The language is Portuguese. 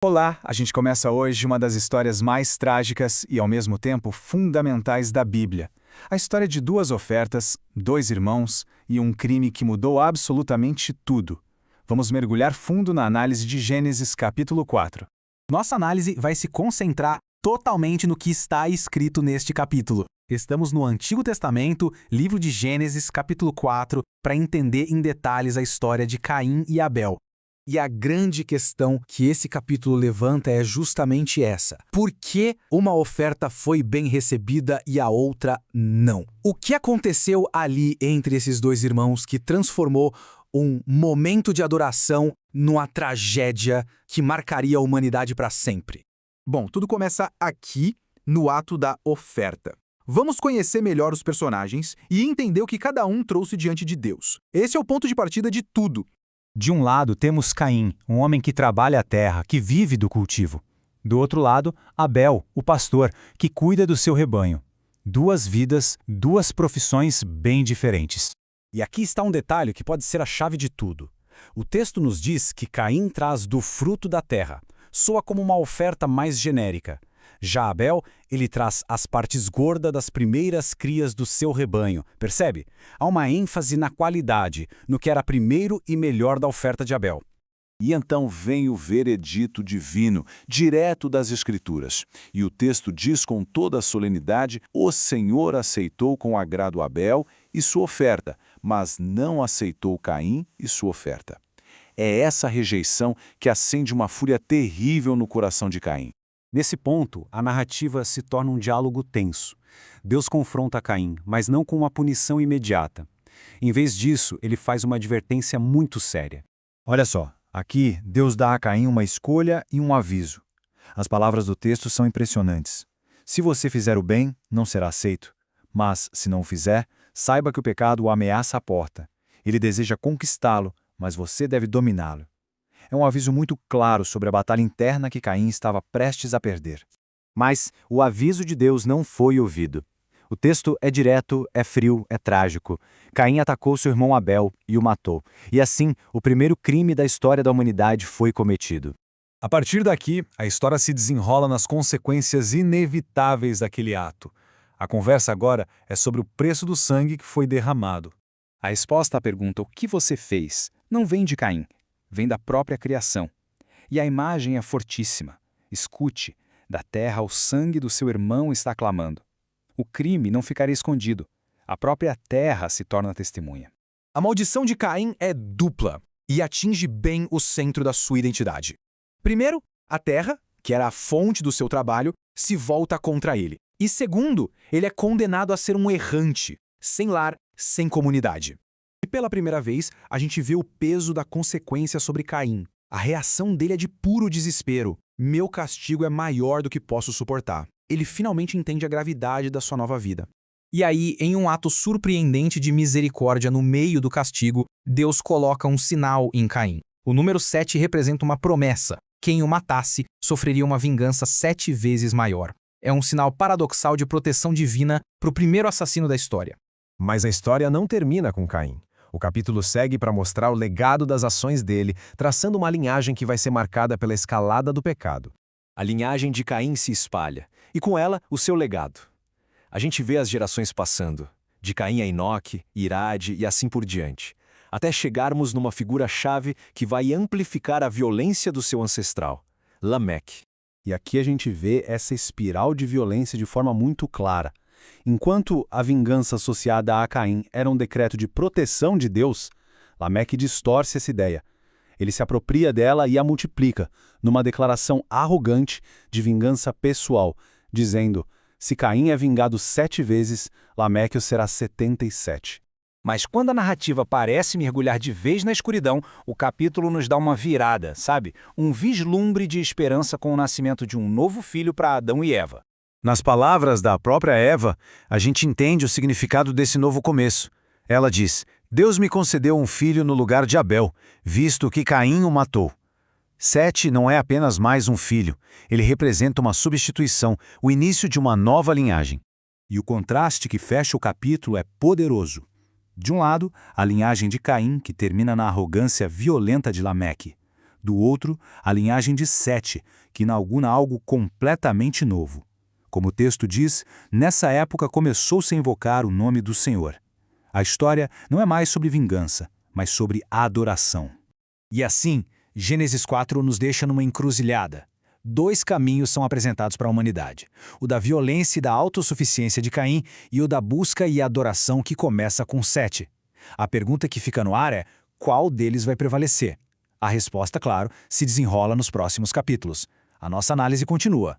Olá, a gente começa hoje uma das histórias mais trágicas e, ao mesmo tempo, fundamentais da Bíblia. A história de duas ofertas, dois irmãos e um crime que mudou absolutamente tudo. Vamos mergulhar fundo na análise de Gênesis capítulo 4. Nossa análise vai se concentrar totalmente no que está escrito neste capítulo. Estamos no Antigo Testamento, livro de Gênesis, capítulo 4, para entender em detalhes a história de Caim e Abel. E a grande questão que esse capítulo levanta é justamente essa. Por que uma oferta foi bem recebida e a outra não? O que aconteceu ali entre esses dois irmãos que transformou um momento de adoração numa tragédia que marcaria a humanidade para sempre? Bom, tudo começa aqui, no ato da oferta. Vamos conhecer melhor os personagens e entender o que cada um trouxe diante de Deus. Esse é o ponto de partida de tudo. De um lado temos Caim, um homem que trabalha a terra, que vive do cultivo. Do outro lado, Abel, o pastor, que cuida do seu rebanho. Duas vidas, duas profissões bem diferentes. E aqui está um detalhe que pode ser a chave de tudo. O texto nos diz que Caim traz do fruto da terra. Soa como uma oferta mais genérica. Já Abel, ele traz as partes gordas das primeiras crias do seu rebanho. Percebe? Há uma ênfase na qualidade, no que era primeiro e melhor da oferta de Abel. E então vem o veredito divino, direto das Escrituras. E o texto diz com toda a solenidade: o Senhor aceitou com agrado Abel e sua oferta, mas não aceitou Caim e sua oferta. É essa rejeição que acende uma fúria terrível no coração de Caim. Nesse ponto, a narrativa se torna um diálogo tenso. Deus confronta Caim, mas não com uma punição imediata. Em vez disso, ele faz uma advertência muito séria. Olha só, aqui Deus dá a Caim uma escolha e um aviso. As palavras do texto são impressionantes. Se você fizer o bem, não será aceito. Mas, se não o fizer, saiba que o pecado o ameaça à porta. Ele deseja conquistá-lo, mas você deve dominá-lo. É um aviso muito claro sobre a batalha interna que Caim estava prestes a perder. Mas o aviso de Deus não foi ouvido. O texto é direto, é frio, é trágico. Caim atacou seu irmão Abel e o matou. E assim, o primeiro crime da história da humanidade foi cometido. A partir daqui, a história se desenrola nas consequências inevitáveis daquele ato. A conversa agora é sobre o preço do sangue que foi derramado. A resposta à pergunta "o que você fez?" não vem de Caim, vem da própria criação. E a imagem é fortíssima. Escute, da terra o sangue do seu irmão está clamando. O crime não ficaria escondido. A própria terra se torna testemunha. A maldição de Caim é dupla e atinge bem o centro da sua identidade. Primeiro, a terra, que era a fonte do seu trabalho, se volta contra ele. E segundo, ele é condenado a ser um errante, sem lar, sem comunidade. E pela primeira vez, a gente vê o peso da consequência sobre Caim. A reação dele é de puro desespero. Meu castigo é maior do que posso suportar. Ele finalmente entende a gravidade da sua nova vida. E aí, em um ato surpreendente de misericórdia no meio do castigo, Deus coloca um sinal em Caim. O número 7 representa uma promessa. Quem o matasse sofreria uma vingança 7 vezes maior. É um sinal paradoxal de proteção divina para o primeiro assassino da história. Mas a história não termina com Caim. O capítulo segue para mostrar o legado das ações dele, traçando uma linhagem que vai ser marcada pela escalada do pecado. A linhagem de Caim se espalha, e com ela, o seu legado. A gente vê as gerações passando, de Caim a Enoque, Irade e assim por diante, até chegarmos numa figura-chave que vai amplificar a violência do seu ancestral, Lameque. E aqui a gente vê essa espiral de violência de forma muito clara. Enquanto a vingança associada a Caim era um decreto de proteção de Deus, Lameque distorce essa ideia. Ele se apropria dela e a multiplica, numa declaração arrogante de vingança pessoal, dizendo: se Caim é vingado 7 vezes, Lameque o será 77. Mas quando a narrativa parece mergulhar de vez na escuridão, o capítulo nos dá uma virada, sabe? Um vislumbre de esperança com o nascimento de um novo filho para Adão e Eva. Nas palavras da própria Eva, a gente entende o significado desse novo começo. Ela diz: Deus me concedeu um filho no lugar de Abel, visto que Caim o matou. 7 não é apenas mais um filho, ele representa uma substituição, o início de uma nova linhagem. E o contraste que fecha o capítulo é poderoso. De um lado, a linhagem de Caim, que termina na arrogância violenta de Lameque. Do outro, a linhagem de Sete, que inaugura algo completamente novo. Como o texto diz, nessa época começou-se a invocar o nome do Senhor. A história não é mais sobre vingança, mas sobre adoração. E assim, Gênesis 4 nos deixa numa encruzilhada. 2 caminhos são apresentados para a humanidade: o da violência e da autossuficiência de Caim e o da busca e adoração que começa com Sete. A pergunta que fica no ar é: qual deles vai prevalecer? A resposta, claro, se desenrola nos próximos capítulos. A nossa análise continua.